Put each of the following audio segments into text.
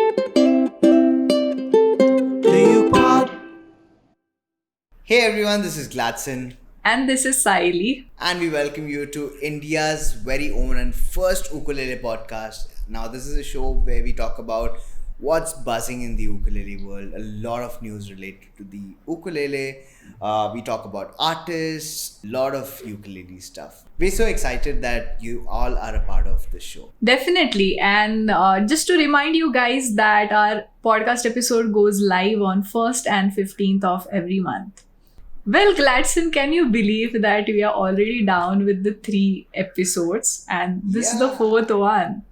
UkePod. Hey everyone, this is Gladson, And this is Sayali. and we welcome you to India's very own and first ukulele podcast. Now, this is a show where we talk about what's buzzing in the ukulele world, a lot of news related to the ukulele. We talk about artists, a lot of ukulele stuff. We're so excited that you all are a part of the show. Definitely. And just to remind you guys that our podcast episode goes live on 1st and 15th of every month. Well, Gladson, can you believe that we are already down with the 3 episodes and this is the Yeah. 4th one?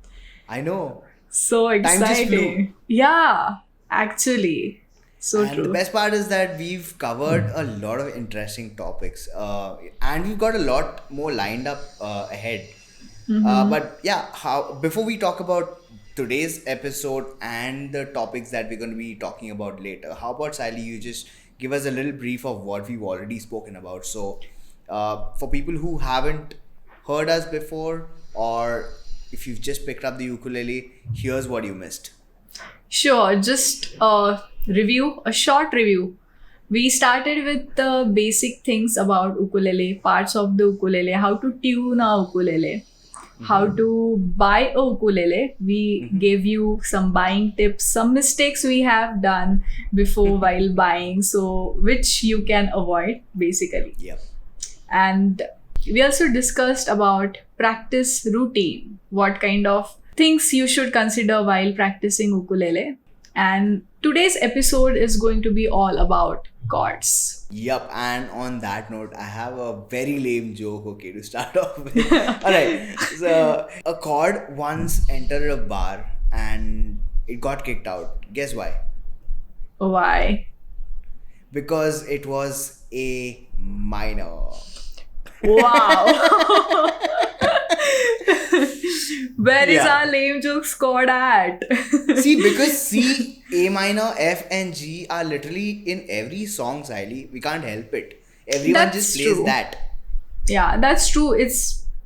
I know. So Time just flew. exciting. Yeah, actually. So And the true. best part is that we've covered a lot of interesting topics, and we've got a lot more lined up ahead. But yeah, before we talk about today's episode and the topics that we're going to be talking about later, how about Sally? You just give us a little brief of what we've already spoken about. So, for people who haven't heard us before, or if you've just picked up the ukulele, here's what you missed. Sure, just a short review. We started with the basic things about ukulele, parts of the ukulele, how to tune a ukulele, how to buy a ukulele. We gave you some buying tips, some mistakes we have done before while buying, so which you can avoid basically. Yep. And we also discussed about practice routine, what kind of things you should consider while practicing ukulele. And today's episode is going to be all about chords. Yup, and on that note, I have a very lame joke, okay, to start off with. Alright, so a chord once entered a bar and it got kicked out. Guess why? Why? Because it was A minor. Wow. Where is Yeah. our lame joke chord at? See, because C, A minor, F, and G are literally in every song, Siley. We can't help it. Everyone That's just plays true. that. Yeah, that's true.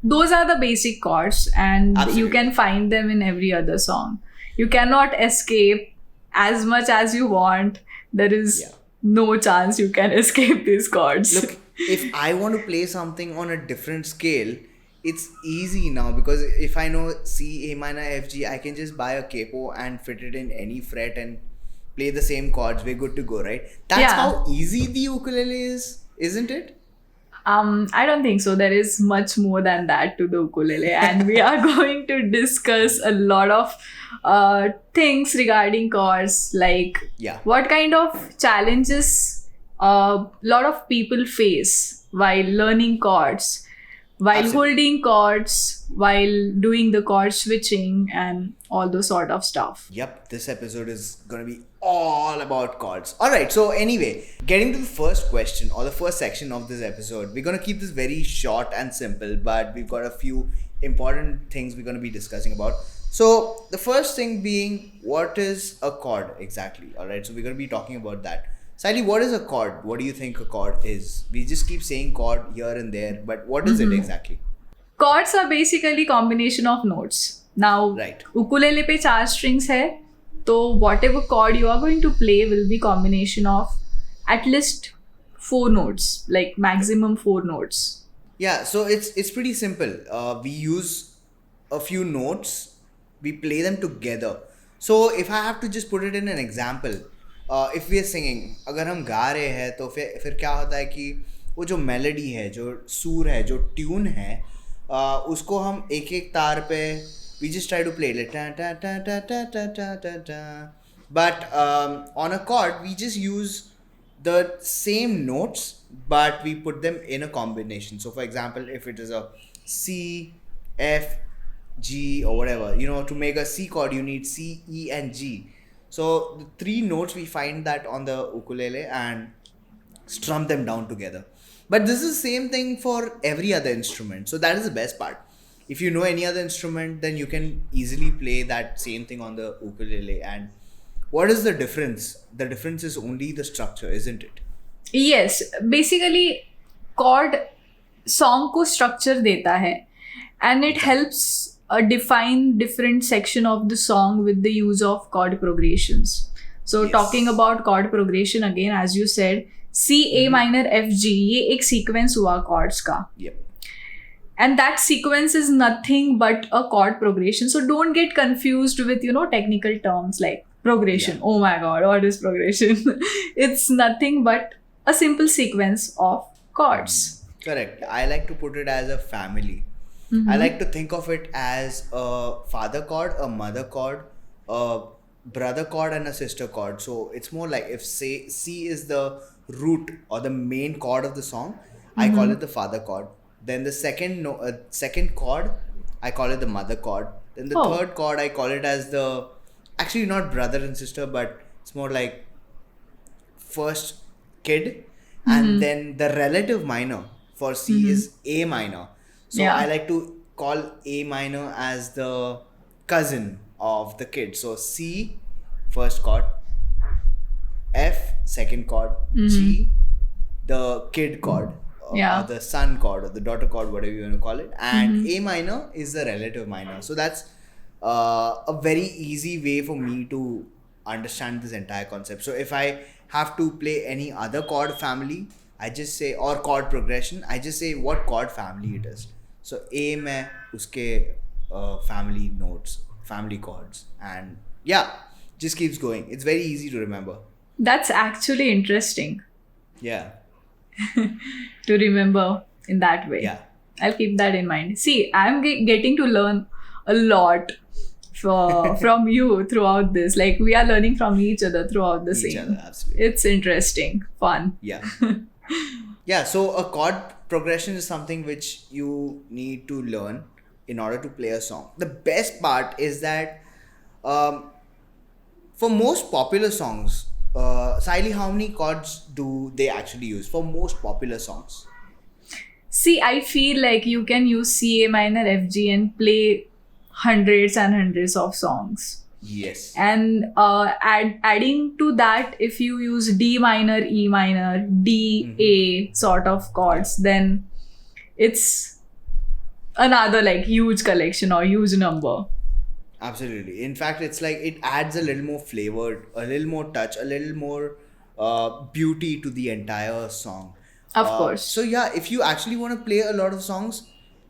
Those are the basic chords and you Absolutely. can find them in every other song. You cannot escape as much as you want. There is Yeah. no chance you can escape these chords. Look, if I want to play something on a different scale, it's easy now because if I know C, A minor, F, G, I can just buy a capo and fit it in any fret and play the same chords. We're good to go, right? That's Yeah. how easy the ukulele is, isn't it? I don't think so. There is much more than that to the ukulele, and we are going to discuss a lot of things regarding chords, like Yeah. what kind of challenges a lot of people face while learning chords, while Absolutely. holding chords, while doing the chord switching, and all those sort of stuff. Yep, this episode is going to be all about chords. Alright, so anyway, getting to the first question or the first section of this episode, we're going to keep this very short and simple, but we've got a few important things we're going to be discussing about. So, the first thing being, what is a chord exactly? Alright, so we're going to be talking about that. Sally, what is a chord? What do you think a chord is? We just keep saying chord here and there, but what is it exactly? Chords are basically combination of notes. Now, Right. ukulele पे 4 strings है, तो whatever chord you are going to play will be combination of at least 4 notes, like maximum 4 notes. Yeah, so it's pretty simple. We use a few notes, we play them together. So if I have to just put it in an example, if we are singing, अगर हम गा रहे हैं तो फिर क्या होता है कि वो जो मेलोडी है, जो सूर है, जो ट्यून है, उसको हम एक एक तार पे we just try to play it ta ta ta ta ta ta ta ta ta. But on a chord we just use the same notes but we put them in a combination. So for example, if it is a C, F, G or whatever, to make a C chord you need C, E and G. So the 3 notes we find that on the ukulele and strum them down together. But this is the same thing for every other instrument. So that is the best part. If you know any other instrument, then you can easily play that same thing on the ukulele. And what is the difference? The difference is only the structure, isn't it? Yes, basically chord song को structure देता है and it helps define different section of the song with the use of chord progressions. So Yes. talking about chord progression again, as you said, C, A minor, F, G, ये एक sequence हुआ chords का. Yep. And that sequence is nothing but a chord progression. So don't get confused with, technical terms like progression. Yeah. Oh my God, what is progression? It's nothing but a simple sequence of chords. Correct. I like to put it as a family. I like to think of it as a father chord, a mother chord, a brother chord, and a sister chord. So it's more like if say C is the root or the main chord of the song, I call it the father chord. Then the second chord, I call it the mother chord. Then the Oh. third chord, I call it as the, actually not brother and sister, but it's more like first kid. And then the relative minor for C is A minor. So Yeah. I like to call A minor as the cousin of the kid. So C, first chord, F, second chord, G, the kid chord, Yeah. or the son chord, or the daughter chord, whatever you want to call it. And A minor is the relative minor. So that's a very easy way for me to understand this entire concept. So if I have to play any other chord family, I just say, or chord progression, I just say what chord family it is. So A में उसके family notes, family chords, and yeah, just keeps going. It's very easy to remember. That's actually interesting Yeah. to remember in that way. Yeah. I'll keep that in mind. See, I'm getting to learn a lot from you throughout this. Like, we are learning from each other throughout the Each scene. other, absolutely. It's interesting, fun. Yeah. Yeah, so a chord progression is something which you need to learn in order to play a song. The best part is that for most popular songs, Sayali, how many chords do they actually use for most popular songs? See, I feel like you can use C, A minor, F, G and play hundreds and hundreds of songs. Yes. And adding to that, if you use D minor, E minor, D, A sort of chords, then it's another like huge collection or huge number. Absolutely. In fact, it's like it adds a little more flavor, a little more touch, a little more beauty to the entire song. Of course. So yeah, if you actually want to play a lot of songs,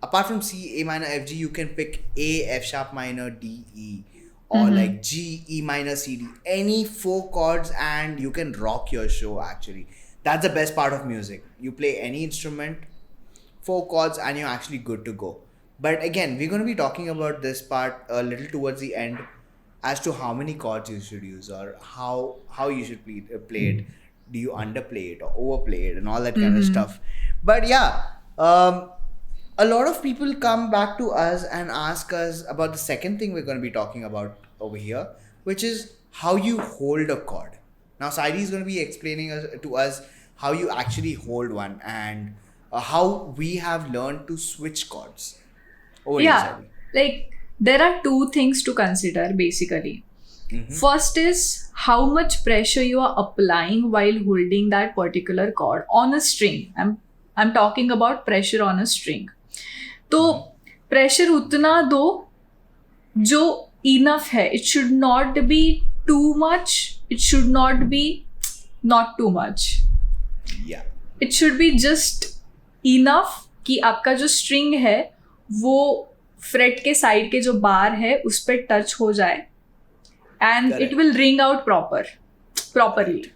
apart from C, A minor, F, G, you can pick A, F sharp minor, D, E, or like G, E minor, C, D. Any 4 chords and you can rock your show actually. That's the best part of music. You play any instrument, 4 chords and you're actually good to go. But again, we're going to be talking about this part a little towards the end as to how many chords you should use or how you should play it. Do you underplay it or overplay it and all that kind of stuff. But yeah, a lot of people come back to us and ask us about the second thing we're going to be talking about over here, which is how you hold a chord. Now, Saidi is going to be explaining to us how you actually hold one and how we have learned to switch chords. Over to you, Yeah, Saidi. like there are 2 things to consider basically. First is how much pressure you are applying while holding that particular chord on a string. I'm talking about pressure on a string. तो pressure उतना दो जो enough है. It should not be too much. It should not be not too much. Yeah. It should be just enough कि आपका जो string है वो fret के side के जो bar है उस पर touch हो जाए and Correct. it will ring out properly.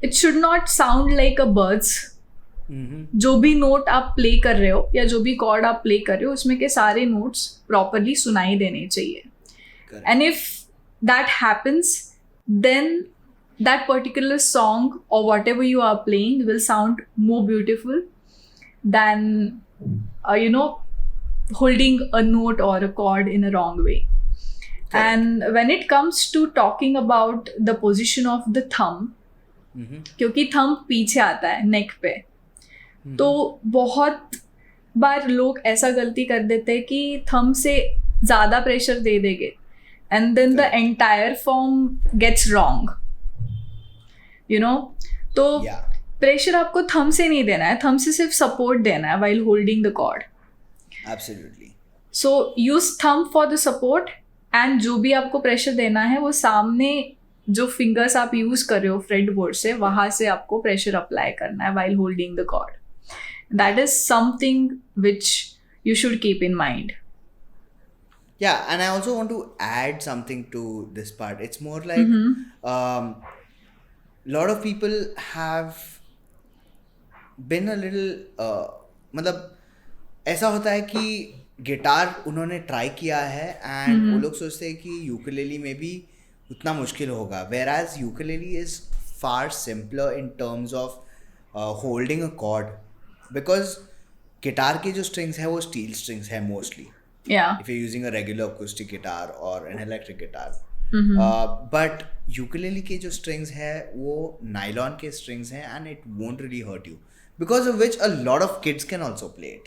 It should not sound like a bird's. जो भी नोट आप प्ले कर रहे हो या जो भी कॉर्ड आप प्ले कर रहे हो उसमें के सारे नोट्स प्रॉपरली सुनाई देने चाहिए. Correct. And if that happens, then that particular song or whatever you are playing will sound more beautiful than holding a note or a chord in a wrong way. Correct. And when it comes to talking about the position of the thumb, क्योंकि thumb पीछे आता है नेक पे, तो बहुत बार लोग ऐसा गलती कर देते हैं कि थंब से ज़्यादा प्रेशर दे देंगे and then the entire form gets wrong, तो प्रेशर आपको थंब से नहीं देना है, थंब से सिर्फ सपोर्ट देना है while holding the chord. Absolutely. So use thumb for the support and जो भी आपको प्रेशर देना है वो सामने जो फिंगर्स आप यूज कर रहे हो फ्रेट बोर्ड से वहां से आपको प्रेशर अप्लाई करना है while holding the chord. That is something which you should keep in mind. Yeah, and I also want to add something to this part. It's more like lot of people have been a little मतलब ऐसा होता है कि guitar उन्होंने try किया है and वो लोग सोचते हैं कि यूकेलेली में भी उतना मुश्किल होगा, whereas ukulele is far simpler in terms of holding a chord, because guitar के जो स्ट्रिंग्स है वो स्टील स्ट्रिंग्स है mostly Yeah. if you're using a regular acoustic guitar or an electric guitar. But ukulele के जो strings है वो nylon के strings हैं and it won't really hurt you, because of which a lot of kids can also play it.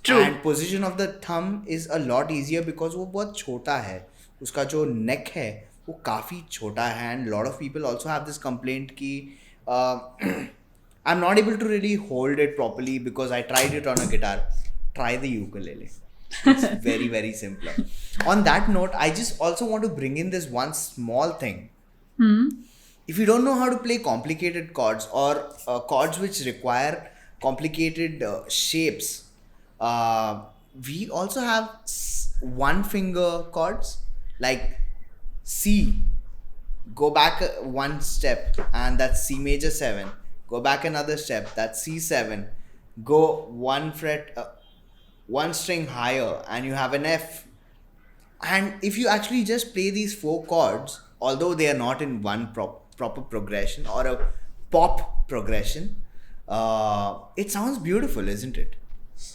True. And position of the thumb is a lot easier because वो बहुत छोटा है, उसका जो neck है वो काफ़ी छोटा है, and lot of people also have this complaint कि I'm not able to really hold it properly because I tried it on a guitar. Try the ukulele. It's very, very simpler. On that note, I just also want to bring in this one small thing. If you don't know how to play complicated chords or chords which require complicated shapes, we also have one finger chords like C. Go back one step and that's C major 7. Go back another step, that's C7. Go one fret one string higher and you have an F. And if you actually just play these 4 chords, although they are not in one proper progression or a pop progression, it sounds beautiful, isn't it?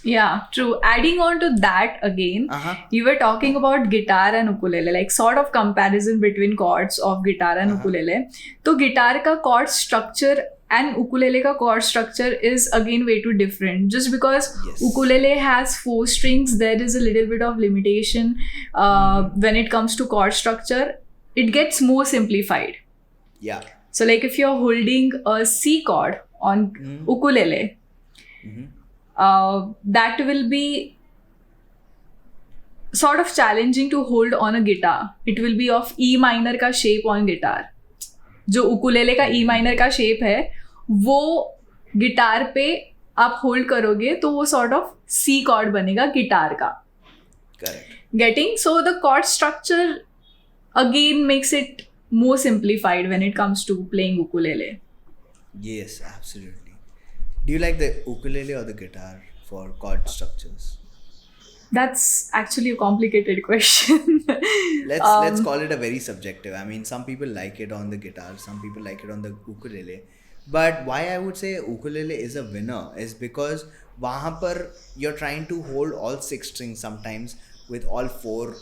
Yeah, true. Adding on to that again, you were talking about guitar and ukulele, like sort of comparison between chords of guitar and ukulele. So guitar ka chord structure and ukulele ka chord structure is again way too different. Just because ukulele has 4 strings, there is a little bit of limitation when it comes to chord structure. It gets more simplified. Yeah. So like if you're holding a C chord on ukulele, that will be sort of challenging to hold on a guitar. It will be of E minor का shape on guitar. जो ukulele का E minor का shape है वो guitar पे आप hold करोगे तो वो sort of C chord बनेगा गिटार का. Correct. Getting so the chord structure again makes it more simplified when it comes to playing ukulele. Yes, absolutely. Do you like the ukulele or the guitar for chord structures? That's actually a complicated question. Let's call it a very subjective. I mean, some people like it on the guitar, some people like it on the ukulele. But why I would say ukulele is a winner is because वहाँ पर you're trying to hold all 6 strings sometimes with all 4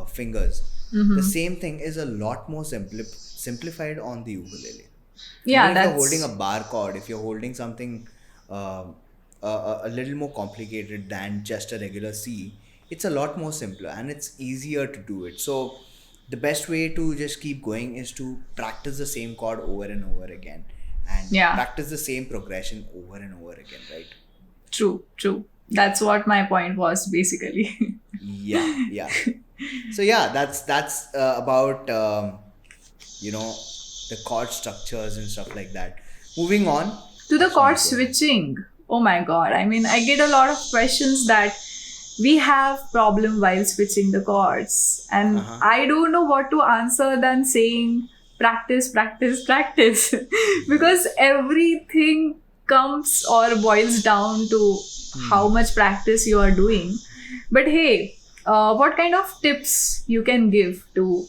fingers. The same thing is a lot more simplified on the ukulele. Yeah, Even if that's... you're holding a bar chord, if you're holding something a little more complicated than just a regular C, it's a lot more simpler and it's easier to do it. So the best way to just keep going is to practice the same chord over and over again and practice the same progression over and over again, right? True. That's what my point was basically. Yeah. So yeah, that's about the chord structures and stuff like that. Moving on to the chord switching. Oh my god, I mean, I get a lot of questions that we have problem while switching the chords and I don't know what to answer than saying practice because everything comes or boils down to how much practice you are doing. But hey, what kind of tips you can give to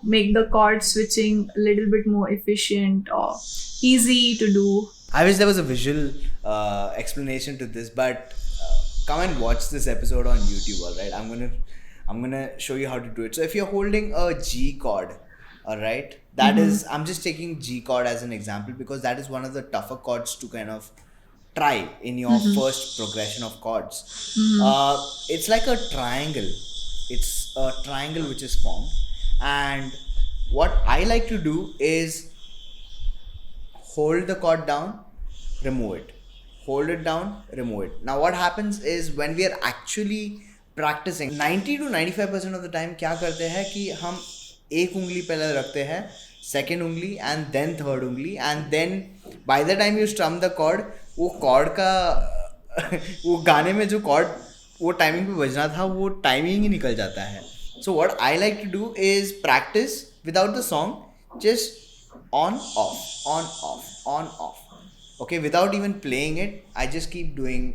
make the chord switching a little bit more efficient or easy to do? I wish there was a visual explanation to this, but come and watch this episode on YouTube, alright? I'm gonna show you how to do it. So if you're holding a G chord, alright, that is, I'm just taking G chord as an example because that is one of the tougher chords to kind of try in your first progression of chords. It's like a triangle. It's a triangle which is formed, and what I like to do is hold the chord down, remove it. hold it down, remove it. Now what happens is when we are actually practicing, 90 to 95% of the time क्या करते हैं कि हम एक उंगली पहले रखते हैं, सेकेंड उंगली एंड देन थर्ड उंगली, and then by the time you strum the chord, वो कॉर्ड का वो गाने में जो कॉर्ड वो टाइमिंग पे बजना था वो टाइमिंग ही निकल जाता है. So what I like to do is practice without the song, just on off, on off, on off. Okay, without even playing it, I just keep doing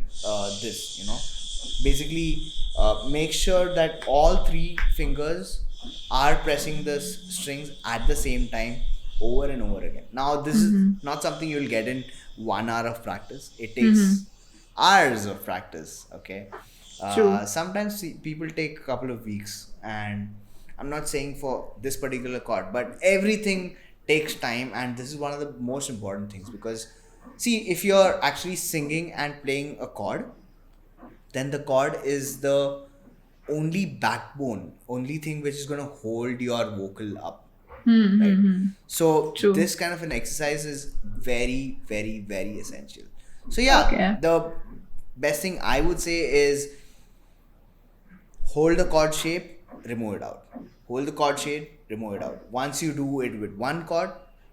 this, basically make sure that all three fingers are pressing the strings at the same time over and over again. Now this is not something you'll get in 1 hour of practice. It takes hours of practice. Okay. Sometimes people take a couple of weeks, and I'm not saying for this particular chord, but everything takes time, and this is one of the most important things, because see, if you're actually singing and playing a chord, then the chord is the only backbone, only thing which is going to hold your vocal up. Right? So this kind of an exercise is very, very, very essential. So yeah, the best thing I would say is hold the chord shape, remove it out. Hold the chord shape, remove it out. Once you do it with one chord,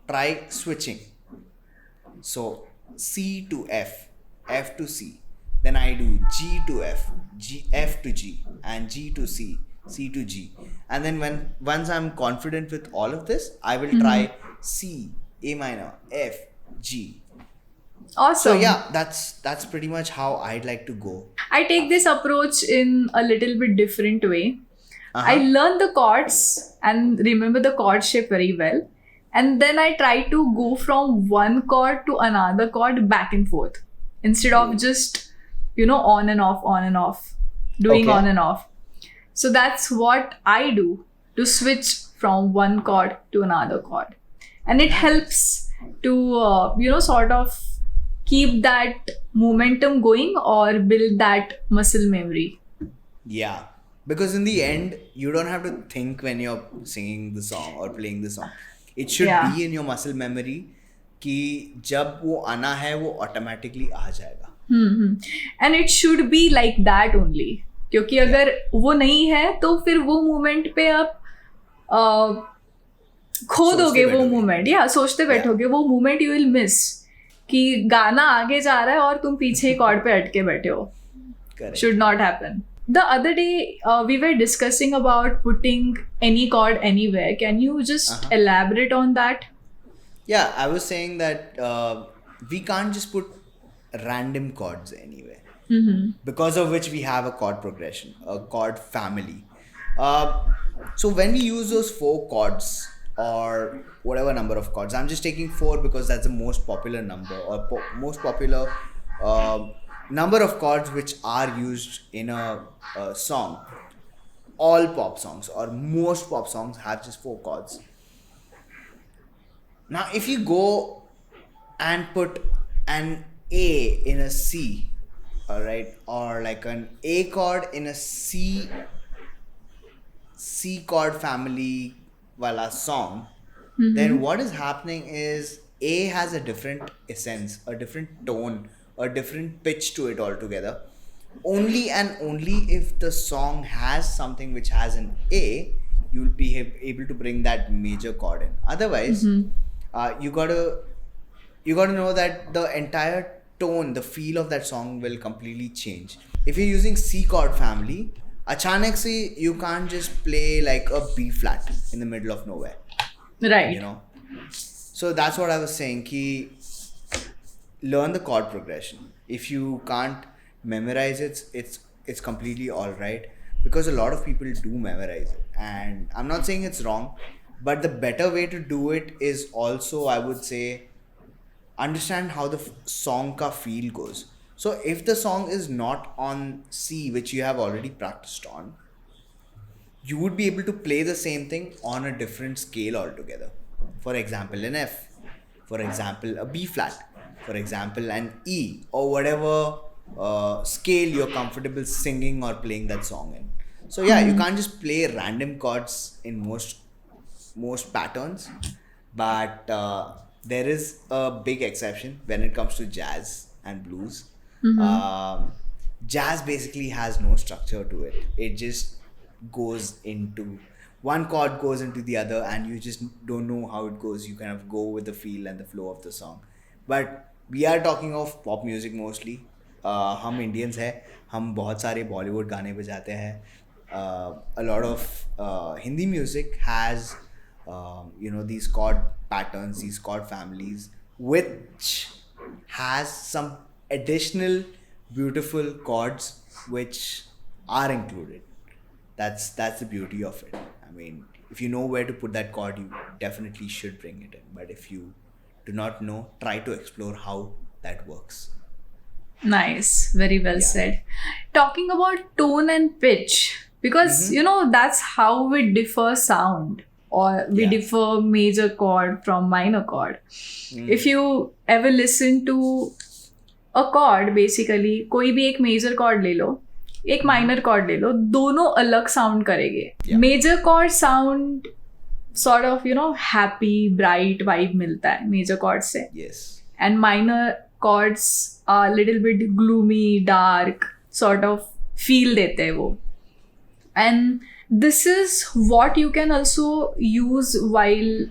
try switching. So C to F, F to C. Then I do G to F, F to G, and G to C, C to G. And then once I'm confident with all of this, I will try C, A minor, F, G. Awesome. So yeah, that's pretty much how I'd like to go. I take this approach in a little bit different way. I learn the chords and remember the chord shape very well. And then I try to go from one chord to another chord back and forth. Instead of just, on and off, doing on and off. So that's what I do to switch from one chord to another chord. And it helps to, sort of keep that momentum going or build that muscle memory. Yeah, because in the end, you don't have to think when you're singing the song or playing the song. It should be in your muscle memory कि जब वो आना है वो automatically आ जाएगा. And it should be like that only. क्योंकि अगर वो नहीं है तो फिर वो मोमेंट पे आप खो दोगे वो मोमेंट, या सोचते बैठोगे वो मोमेंट यू विल मिस कि गाना आगे जा रहा है और तुम पीछे कॉर्ड पे अटके बैठे हो. Should not happen. The other day we were discussing about putting any chord anywhere. Can you just elaborate on that? Yeah, I was saying that we can't just put random chords anywhere, because of which we have a chord progression, a chord family. So when we use those 4 chords or whatever number of chords, I'm just taking 4 because that's the most popular number, or most popular number of chords which are used in a song. All pop songs or most pop songs have just 4 chords. Now if you go and put an A in a C, alright, or like an A chord in a C chord family wala song, then what is happening is A has a different essence, a different tone, a different pitch to it altogether. Only and only if the song has something which has an A, you will be able to bring that major chord in. Otherwise, you gotta know that the entire tone, the feel of that song will completely change. If you're using C chord family, achanak se you can't just play like a B flat in the middle of nowhere. Right. So that's what I was saying, ki learn the chord progression. If you can't memorize it, it's completely all right, because a lot of people do memorize it, and I'm not saying it's wrong, but the better way to do it is also, I would say, understand how the song ka feel goes. So if the song is not on C, which you have already practiced on, you would be able to play the same thing on a different scale altogether. For example, an F, for example, a B flat, for example, an E, or whatever scale you're comfortable singing or playing that song in. So yeah, you can't just play random chords in most patterns, but there is a big exception when it comes to jazz and blues. Mm-hmm. Jazz basically has no structure to it. It just goes into one chord goes into the other, and you just don't know how it goes. You kind of go with the feel and the flow of the song. But we are talking of pop music mostly. हम Indians हैं, हम बहुत सारे बॉलीवुड गाने बजाते हैं. A lot of Hindi music has these chord patterns, these chord families, which has some additional beautiful chords which are included. That's the beauty of it. I mean, if you know where to put that chord, you definitely should bring it in. But if you do not know, try to explore how that works. Nice, very well Yeah. said. Talking about tone and pitch, because that's how we differ sound, or we Yeah. differ major chord from minor chord. If you ever listen to a chord, basically कोई भी एक major chord ले लो, एक minor chord ले लो, दोनों अलग sound करेंगे. Yeah. Major chord sound sort of happy, bright vibe मिलता है major chord से. Yes. And minor chords are a little bit gloomy, dark, sort of feel देते हैं वो. And this is what you can also use while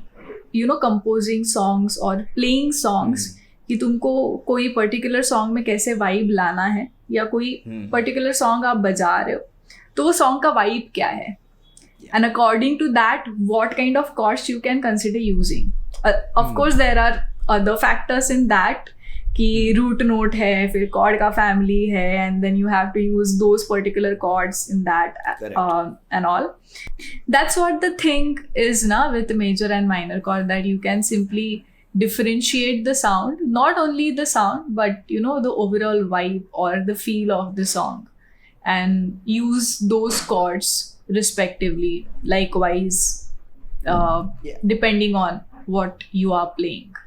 composing songs or playing songs. कि तुमको कोई particular song में कैसे vibe लाना है, या कोई पर्टिकुलर सॉन्ग आप बजा रहे हो तो वो सॉन्ग का वाइब क्या है, and according to that what kind of chords you can consider using. Of course there are other factors in that कि रूट नोट है, फिर कॉर्ड का फैमिली है, and then you have to use those particular chords in that and all. That's what the thing is ना with major and minor chord, that you can simply differentiate the sound, not only the sound but the overall vibe or the feel of the song, and use those chords respectively, likewise depending on what you are playing.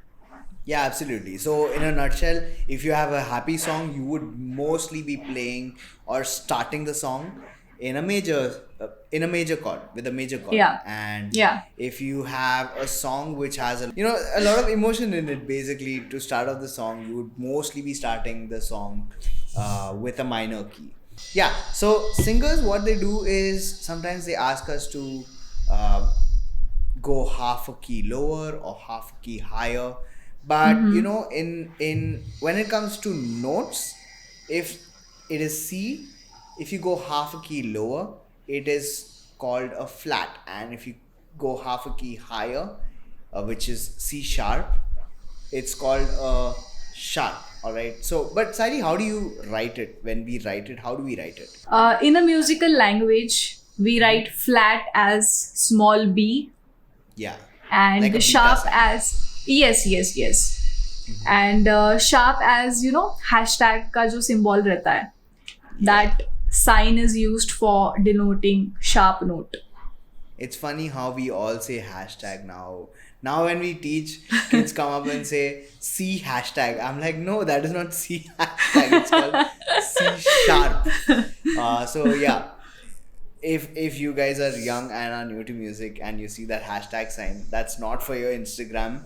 Yeah, absolutely. So in a nutshell, if you have a happy song, you would mostly be playing or starting the song in a major chord, with a major chord. Yeah. And Yeah. if you have a song which has a lot of emotion in it, basically to start off the song, you would mostly be starting the song with a minor key. Yeah. So singers, what they do is sometimes they ask us to go half a key lower or half a key higher. But in when it comes to notes, if it is C, if you go half a key lower, it is called a flat, and if you go half a key higher, which is C sharp, it's called a sharp. All right. So, but Sari, how do you write it? When we write it, how do we write it? In a musical language, we write flat as small b, Yeah. and Like a beta sharp sign. as yes, and sharp as hashtag का जो symbol रहता है, that sign is used for denoting sharp note. It's funny how we all say hashtag now. Now when we teach, kids come up and say C hashtag. I'm like, no, that is not C hashtag. It's called C sharp. So yeah, if you guys are young and are new to music and you see that hashtag sign, that's not for your Instagram.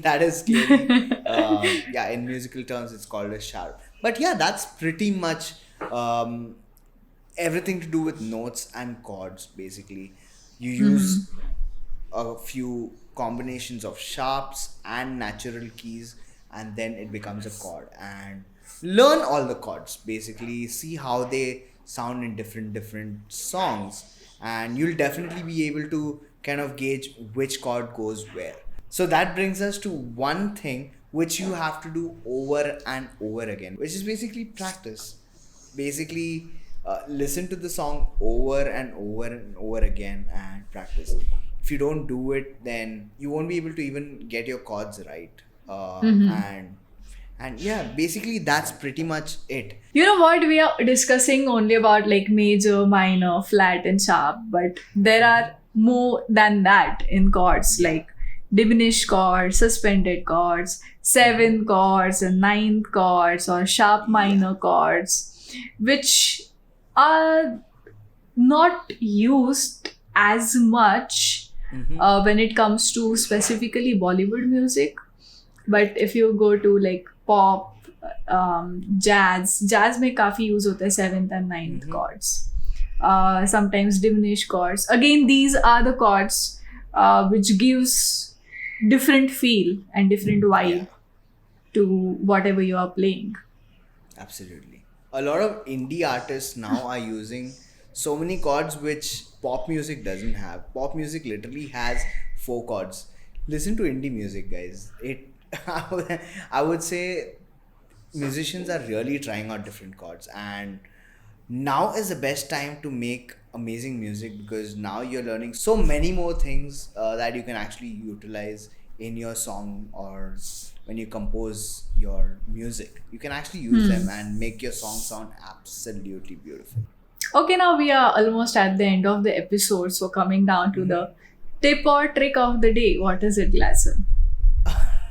That is clearly in musical terms it's called a sharp. But yeah, that's pretty much everything to do with notes and chords. Basically, you use a few combinations of sharps and natural keys, and then it becomes a chord. And learn all the chords, basically see how they sound in different songs, and you'll definitely be able to kind of gauge which chord goes where. So that brings us to one thing which you have to do over and over again, which is basically practice. Basically, listen to the song over and over again and practice. If you don't do it, then you won't be able to even get your chords right. And yeah, basically that's pretty much it. You know what? We are discussing only about like major, minor, flat, and sharp, but there are more than that in chords, like diminished chords, suspended chords, seventh chords, and ninth chords, or sharp minor chords, which are not used as much when it comes to specifically Bollywood music. But if you go to like pop jazz में काफ़ी use होता है 7th and 9th chords. Sometimes diminished chords. Again, these are the chords which gives different feel and different vibe Yeah. to whatever you are playing. Absolutely. A lot of indie artists now are using so many chords which pop music doesn't have. Pop music literally has 4 chords. Listen to indie music, guys. It I would say musicians are really trying out different chords, and now is the best time to make amazing music because now you're learning so many more things that you can actually utilize in your song, or when you compose your music you can actually use them and make your song sound absolutely beautiful. Okay, now we are almost at the end of the episode, so coming down to the tip or trick of the day. What is it, Gladson?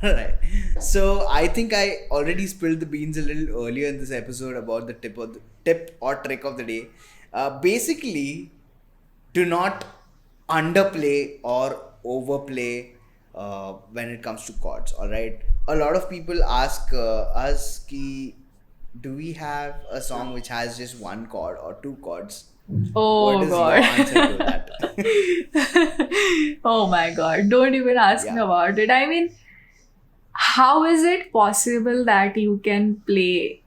Right. So I think I already spilled the beans a little earlier in this episode about the tip or trick of the day. Basically, do not underplay or overplay when it comes to chords. All right. A lot of people ask us, ki, do we have a song which has just 1 chord or 2 chords? Oh What is your God. answer to that? Oh my God. Don't even ask me Yeah. about it. I mean, how is it possible that you can play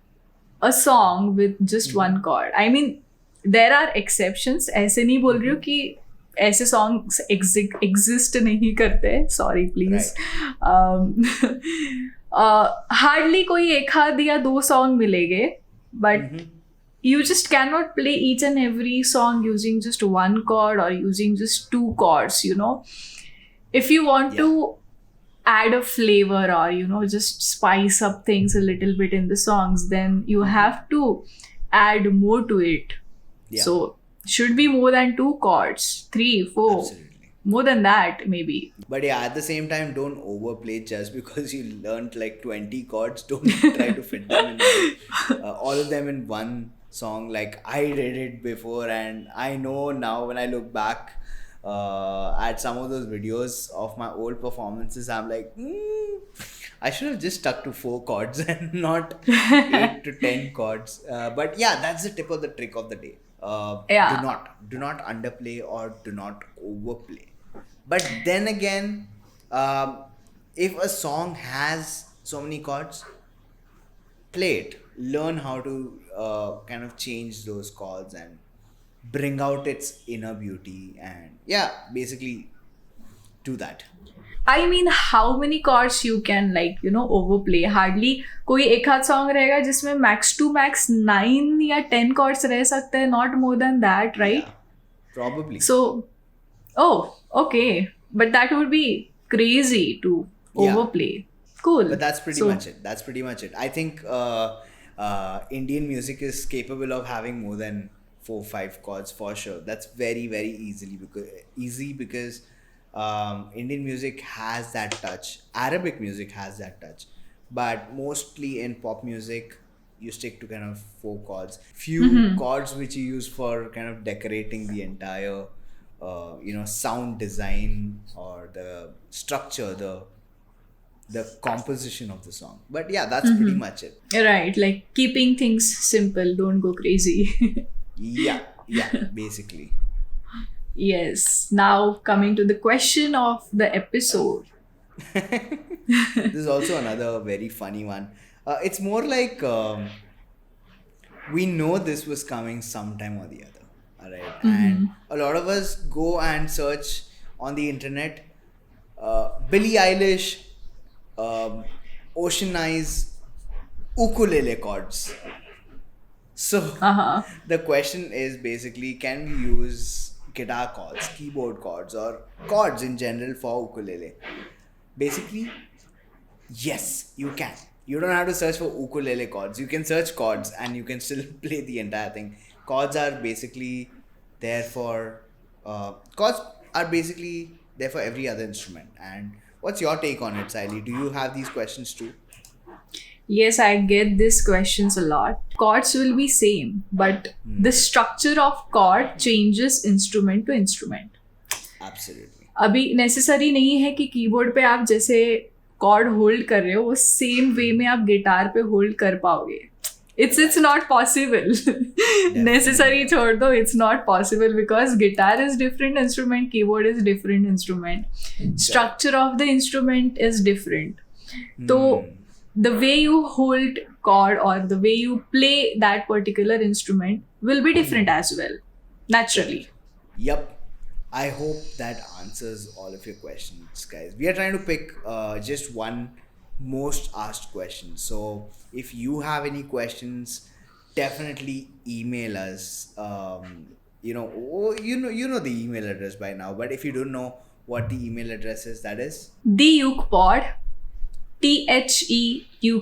a song with just 1 chord? I mean, there are exceptions. ऐसे नहीं बोल रही हूँ कि ऐसे songs exist नहीं करते. Sorry, please. Hardly कोई एक आध या 2 song मिलेंगे, but you just cannot play each and every song using just 1 chord or using just 2 chords, you know. If you want to add a flavor or, you know, just spice up things a little bit in the songs, then you have to add more to it. Yeah. So, should be more than 2 chords, 3, 4, Absolutely. more than that, maybe. But yeah, at the same time, don't overplay just because you learned like 20 chords. Don't try to fit them in all of them in one song. Like I did it before, and I know now when I look back at some of those videos of my old performances, I'm like, I should have just stuck to 4 chords and not 8 to 10 chords. But yeah, that's the tip of the trick of the day. Yeah. Do not underplay or do not overplay. But then again, if a song has so many chords, play it. Learn how to kind of change those chords and bring out its inner beauty, and yeah, basically do that. I mean, how many chords you can, like, you know, overplay? Hardly कोई एक आध song रहेगा जिसमें max to max 9 या 10 chords रह सकते हैं, not more than that, right? Yeah, probably. So, oh, okay. But that would be crazy to Yeah. overplay. Cool. But that's pretty So- much it. That's pretty much it. I think Indian music is capable of having more than 4-5 chords for sure. That's very, very easy because Indian music has that touch. Arabic music has that touch. But mostly in pop music, you stick to kind of 4 chords. Few chords which you use for kind of decorating the entire, sound design or the structure, the composition of the song. But yeah, that's pretty much it. Right, like keeping things simple, don't go crazy. Yeah, basically. Yes. Now, coming to the question of the episode. This is also another very funny one. It's more like we know this was coming sometime or the other. All right. And a lot of us go and search on the internet Billie Eilish Ocean Eyes ukulele chords. So the question is basically, can we use guitar chords, keyboard chords, or chords in general for ukulele? Basically, yes, you can. You don't have to search for ukulele chords. You can search chords and you can still play the entire thing. Chords are basically there for every other instrument. And what's your take on it, Sayali? Do you have these questions too? Yes, I get these questions a lot. Chords will be same, but the structure of chord changes instrument to instrument. Absolutely. अभी necessary नहीं है कि keyboard पे आप जैसे cord hold कर रहे हो वो सेम वे में आप गिटार पे होल्ड कर पाओगे. It's not possible. Necessary छोड़ दो, it's not possible because guitar is different instrument, keyboard is different instrument, structure of the instrument is different. So the way you hold chord or the way you play that particular instrument will be different as well, naturally. Yep. I hope that answers all of your questions, guys. We are trying to pick just one most asked question. So if you have any questions, definitely email us. You know the email address by now. But if you don't know what the email address is, that is The UkePod, THEUKEPOD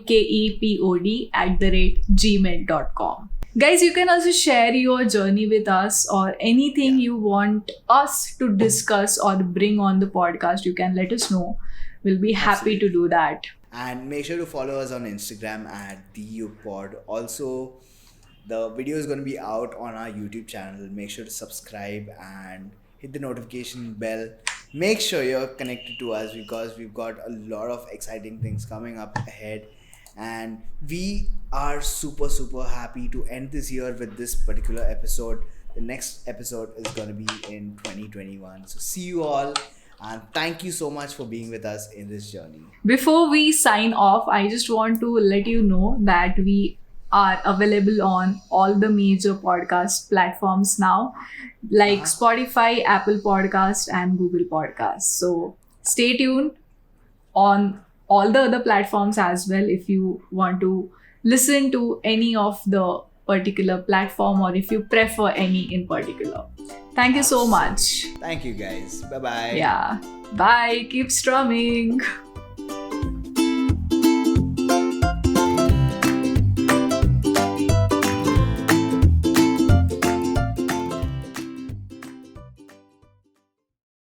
@gmail.com. Guys, you can also share your journey with us or anything you want us to discuss or bring on the podcast. You can let us know. We'll be happy to do that. And make sure to follow us on Instagram at the UkePod. Also, the video is going to be out on our YouTube channel. Make sure to subscribe and hit the notification bell. Make sure you're connected to us because we've got a lot of exciting things coming up ahead. And we are super happy to end this year with this particular episode. The next episode is going to be in 2021. So see you all. And thank you so much for being with us in this journey. Before we sign off, I just want to let you know that we are available on all the major podcast platforms now, like Spotify, Apple Podcast, and Google Podcast. So stay tuned on all the other platforms as well if you want to listen to any of the particular platform or if you prefer any in particular. Thank you so much. Thank you, guys. Bye-bye. Yeah. Bye. Keep strumming.